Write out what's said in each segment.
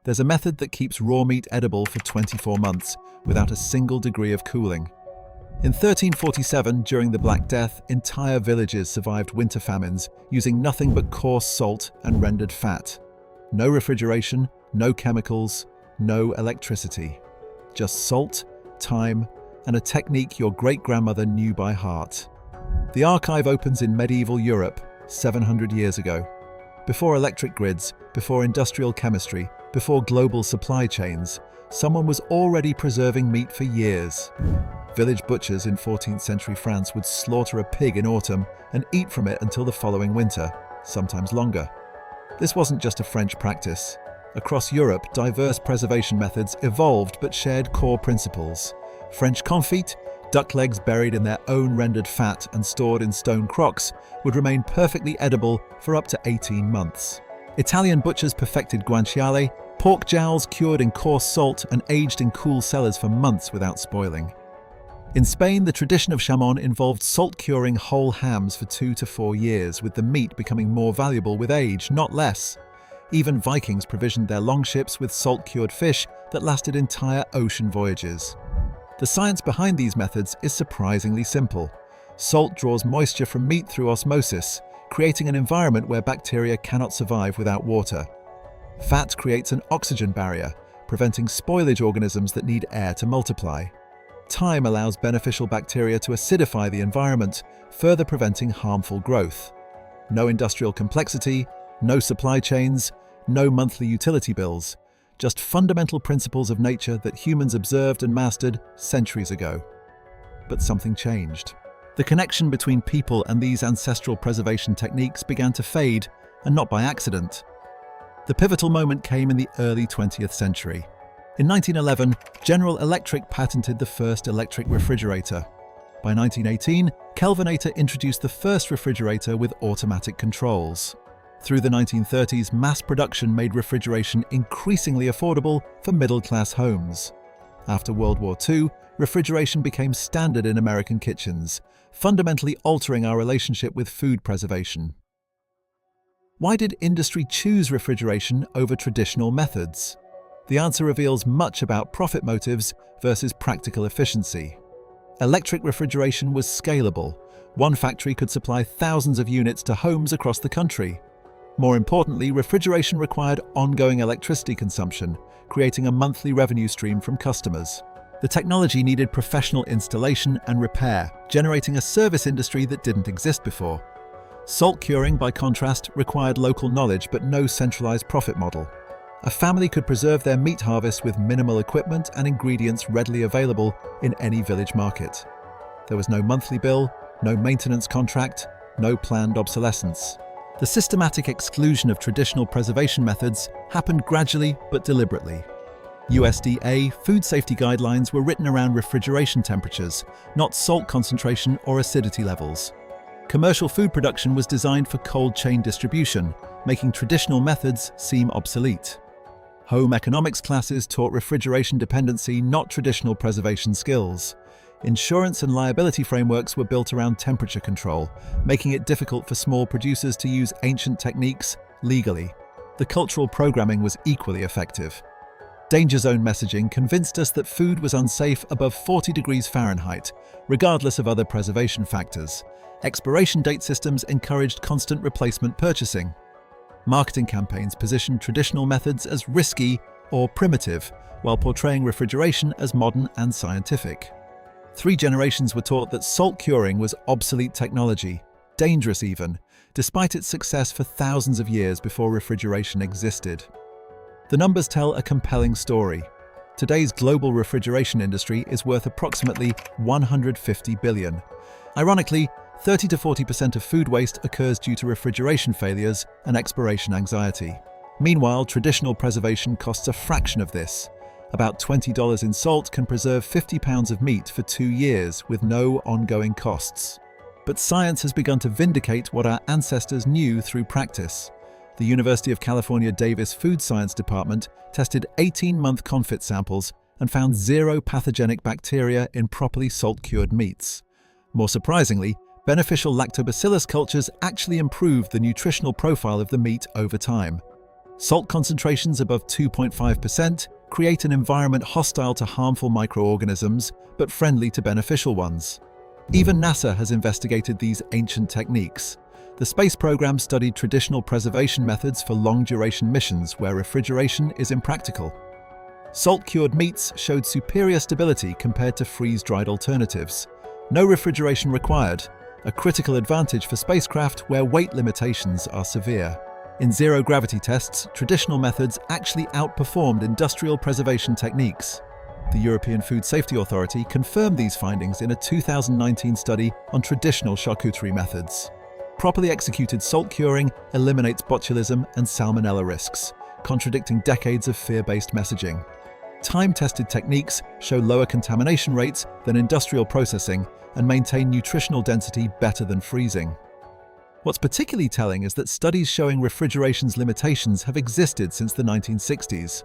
there's a method that keeps raw meat edible for 24 months without a single degree of cooling. In 1347, during the Black Death, entire villages survived winter famines using nothing but coarse salt and rendered fat. No refrigeration, no chemicals, no electricity. Just salt, time, and a technique your great-grandmother knew by heart. The archive opens in medieval Europe, 700 years ago. Before electric grids, before industrial chemistry, before global supply chains, someone was already preserving meat for years. Village butchers in 14th century France would slaughter a pig in autumn and eat from it until the following winter, sometimes longer. This wasn't just a French practice. Across Europe, diverse preservation methods evolved but shared core principles. French confit, duck legs buried in their own rendered fat and stored in stone crocks, would remain perfectly edible for up to 18 months. Italian butchers perfected guanciale, pork jowls cured in coarse salt and aged in cool cellars for months without spoiling. In Spain, the tradition of chamon involved salt-curing whole hams for 2 to 4 years, with the meat becoming more valuable with age, not less. Even Vikings provisioned their longships with salt-cured fish that lasted entire ocean voyages. The science behind these methods is surprisingly simple. Salt draws moisture from meat through osmosis, creating an environment where bacteria cannot survive without water. Fat creates an oxygen barrier, preventing spoilage organisms that need air to multiply. Time allows beneficial bacteria to acidify the environment, further preventing harmful growth. No industrial complexity, no supply chains, no monthly utility bills, just fundamental principles of nature that humans observed and mastered centuries ago. But something changed. The connection between people and these ancestral preservation techniques began to fade, and not by accident. The pivotal moment came in the early 20th century. In 1911, General Electric patented the first electric refrigerator. By 1918, Kelvinator introduced the first refrigerator with automatic controls. Through the 1930s, mass production made refrigeration increasingly affordable for middle-class homes. After World War II, refrigeration became standard in American kitchens, fundamentally altering our relationship with food preservation. Why did industry choose refrigeration over traditional methods? The answer reveals much about profit motives versus practical efficiency. Electric refrigeration was scalable. One factory could supply thousands of units to homes across the country. More importantly, refrigeration required ongoing electricity consumption, creating a monthly revenue stream from customers. The technology needed professional installation and repair, generating a service industry that didn't exist before. Salt curing, by contrast, required local knowledge but no centralized profit model. A family could preserve their meat harvest with minimal equipment and ingredients readily available in any village market. There was no monthly bill, no maintenance contract, no planned obsolescence. The systematic exclusion of traditional preservation methods happened gradually but deliberately. USDA food safety guidelines were written around refrigeration temperatures, not salt concentration or acidity levels. Commercial food production was designed for cold chain distribution, making traditional methods seem obsolete. Home economics classes taught refrigeration dependency, not traditional preservation skills. Insurance and liability frameworks were built around temperature control, making it difficult for small producers to use ancient techniques legally. The cultural programming was equally effective. Danger zone messaging convinced us that food was unsafe above 40 degrees Fahrenheit, regardless of other preservation factors. Expiration date systems encouraged constant replacement purchasing. Marketing campaigns positioned traditional methods as risky or primitive, while portraying refrigeration as modern and scientific. 3 generations were taught that salt curing was obsolete technology, dangerous even, despite its success for thousands of years before refrigeration existed. The numbers tell a compelling story. Today's global refrigeration industry is worth approximately $150 billion. Ironically, 30 to 40% of food waste occurs due to refrigeration failures and expiration anxiety. Meanwhile, traditional preservation costs a fraction of this. About $20 in salt can preserve 50 pounds of meat for 2 years with no ongoing costs. But science has begun to vindicate what our ancestors knew through practice. The University of California Davis Food Science Department tested 18-month confit samples and found 0 pathogenic bacteria in properly salt-cured meats. More surprisingly, beneficial lactobacillus cultures actually improved the nutritional profile of the meat over time. Salt concentrations above 2.5% create an environment hostile to harmful microorganisms, but friendly to beneficial ones. Even NASA has investigated these ancient techniques. The space program studied traditional preservation methods for long-duration missions where refrigeration is impractical. Salt-cured meats showed superior stability compared to freeze-dried alternatives. No refrigeration required, a critical advantage for spacecraft where weight limitations are severe. In zero-gravity tests, traditional methods actually outperformed industrial preservation techniques. The European Food Safety Authority confirmed these findings in a 2019 study on traditional charcuterie methods. Properly executed salt curing eliminates botulism and salmonella risks, contradicting decades of fear-based messaging. Time-tested techniques show lower contamination rates than industrial processing and maintain nutritional density better than freezing. What's particularly telling is that studies showing refrigeration's limitations have existed since the 1960s.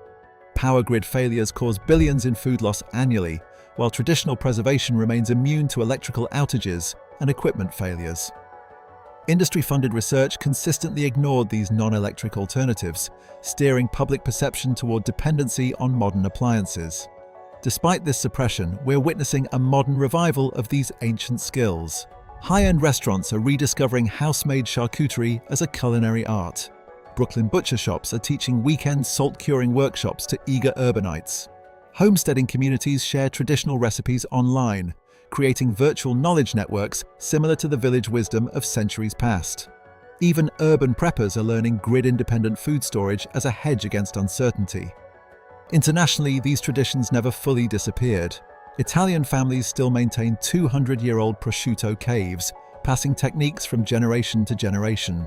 Power grid failures cause billions in food loss annually, while traditional preservation remains immune to electrical outages and equipment failures. Industry-funded research consistently ignored these non-electric alternatives, steering public perception toward dependency on modern appliances. Despite this suppression, we're witnessing a modern revival of these ancient skills. High-end restaurants are rediscovering house-made charcuterie as a culinary art. Brooklyn butcher shops are teaching weekend salt-curing workshops to eager urbanites. Homesteading communities share traditional recipes online, creating virtual knowledge networks similar to the village wisdom of centuries past. Even urban preppers are learning grid-independent food storage as a hedge against uncertainty. Internationally, these traditions never fully disappeared. Italian families still maintain 200-year-old prosciutto caves, passing techniques from generation to generation.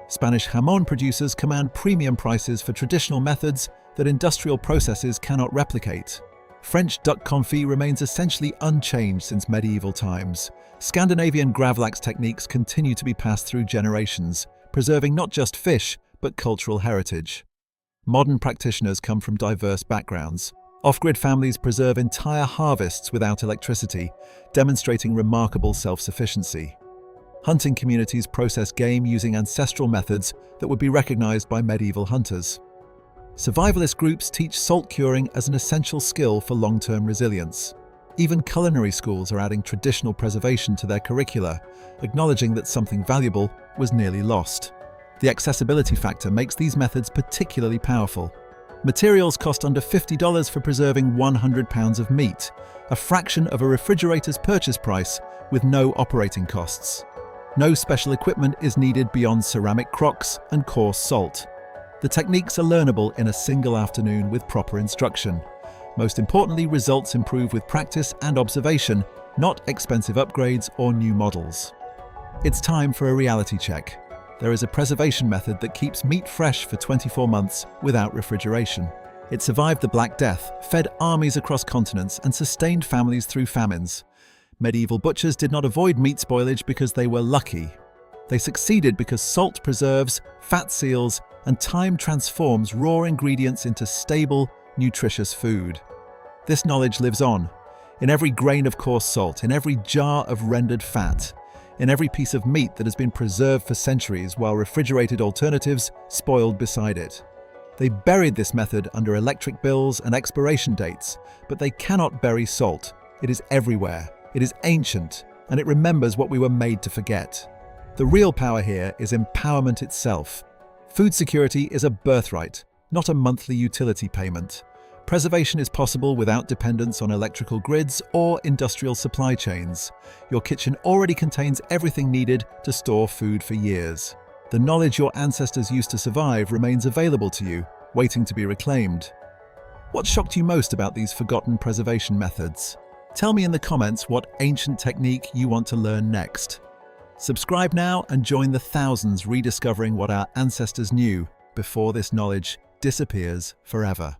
Spanish jamón producers command premium prices for traditional methods that industrial processes cannot replicate. French duck confit remains essentially unchanged since medieval times. Scandinavian gravlax techniques continue to be passed through generations, preserving not just fish, but cultural heritage. Modern practitioners come from diverse backgrounds. Off-grid families preserve entire harvests without electricity, demonstrating remarkable self-sufficiency. Hunting communities process game using ancestral methods that would be recognized by medieval hunters. Survivalist groups teach salt curing as an essential skill for long-term resilience. Even culinary schools are adding traditional preservation to their curricula, acknowledging that something valuable was nearly lost. The accessibility factor makes these methods particularly powerful. Materials cost under $50 for preserving 100 pounds of meat, a fraction of a refrigerator's purchase price with no operating costs. No special equipment is needed beyond ceramic crocks and coarse salt. The techniques are learnable in a single afternoon with proper instruction. Most importantly, results improve with practice and observation, not expensive upgrades or new models. It's time for a reality check. There is a preservation method that keeps meat fresh for 24 months without refrigeration. It survived the Black Death, fed armies across continents, and sustained families through famines. Medieval butchers did not avoid meat spoilage because they were lucky. They succeeded because salt preserves, fat seals, and time transforms raw ingredients into stable, nutritious food. This knowledge lives on, in every grain of coarse salt, in every jar of rendered fat, in every piece of meat that has been preserved for centuries while refrigerated alternatives spoiled beside it. They buried this method under electric bills and expiration dates, but they cannot bury salt. It is everywhere, it is ancient, and it remembers what we were made to forget. The real power here is empowerment itself. Food security is a birthright, not a monthly utility payment. Preservation is possible without dependence on electrical grids or industrial supply chains. Your kitchen already contains everything needed to store food for years. The knowledge your ancestors used to survive remains available to you, waiting to be reclaimed. What shocked you most about these forgotten preservation methods? Tell me in the comments what ancient technique you want to learn next. Subscribe now and join the thousands rediscovering what our ancestors knew before this knowledge disappears forever.